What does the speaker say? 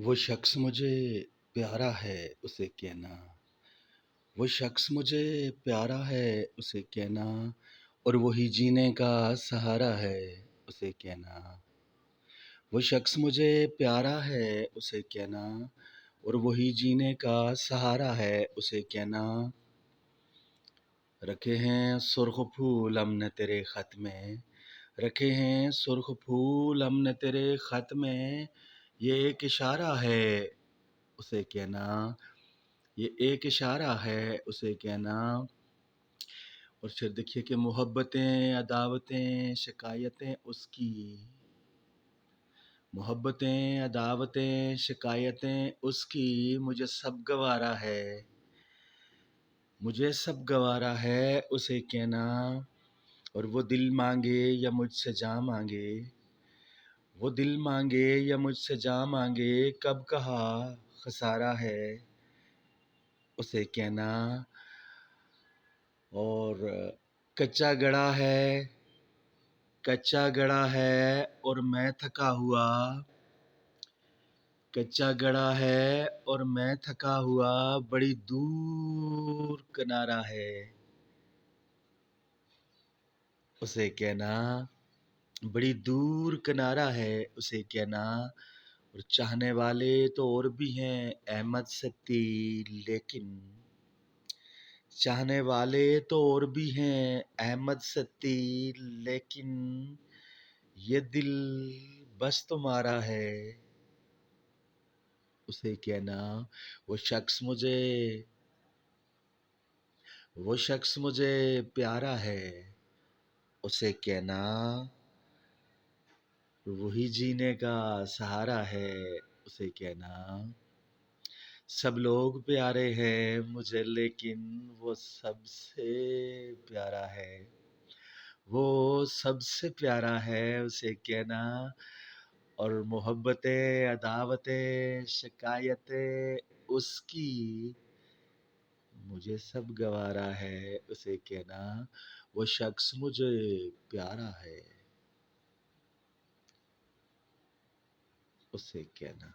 وہ شخص مجھے پیارا ہے اسے کہنا، وہ شخص مجھے پیارا ہے اسے کہنا، اور وہی جینے کا سہارا ہے اسے کہنا۔ وہ شخص مجھے پیارا ہے اسے کہنا، اور وہی جینے کا سہارا ہے اسے کہنا۔ رکھے ہیں سرخ پھول ہم نے تیرے خط میں، رکھے ہیں سرخ پھول ہم نے تیرے خط میں، یہ ایک اشارہ ہے اسے کہنا، یہ ایک اشارہ ہے اسے کہنا۔ اور پھر دیکھیے کہ محبتیں عداوتیں شکایتیں اس کی، محبتیں عداوتیں شکایتیں اس کی، مجھے سب گوارا ہے، مجھے سب گوارا ہے اسے کہنا۔ اور وہ دل مانگے یا مجھ سے جاں مانگے، وہ دل مانگے یا مجھ سے جاں مانگے، کب کہا خسارہ ہے اسے کہنا۔ اور کچا گڑا ہے، کچا گڑا ہے اور میں تھکا ہوا، کچا گڑا ہے اور میں تھکا ہوا، بڑی دور کنارہ ہے اسے کہنا، بڑی دور کنارہ ہے اسے کہنا۔ اور چاہنے والے تو اور بھی ہیں احمد ستی، لیکن چاہنے والے تو اور بھی ہیں احمد ستی، لیکن یہ دل بس تمہارا ہے اسے کہنا۔ وہ شخص مجھے، وہ شخص مجھے پیارا ہے اسے کہنا، وہی جینے کا سہارا ہے اسے کہنا۔ سب لوگ پیارے ہیں مجھے لیکن وہ سب سے پیارا ہے، وہ سب سے پیارا ہے اسے کہنا۔ اور محبتیں عداوتیں شکایتیں اس کی، مجھے سب گوارا ہے اسے کہنا۔ وہ شخص مجھے پیارا ہے اسے کہنا۔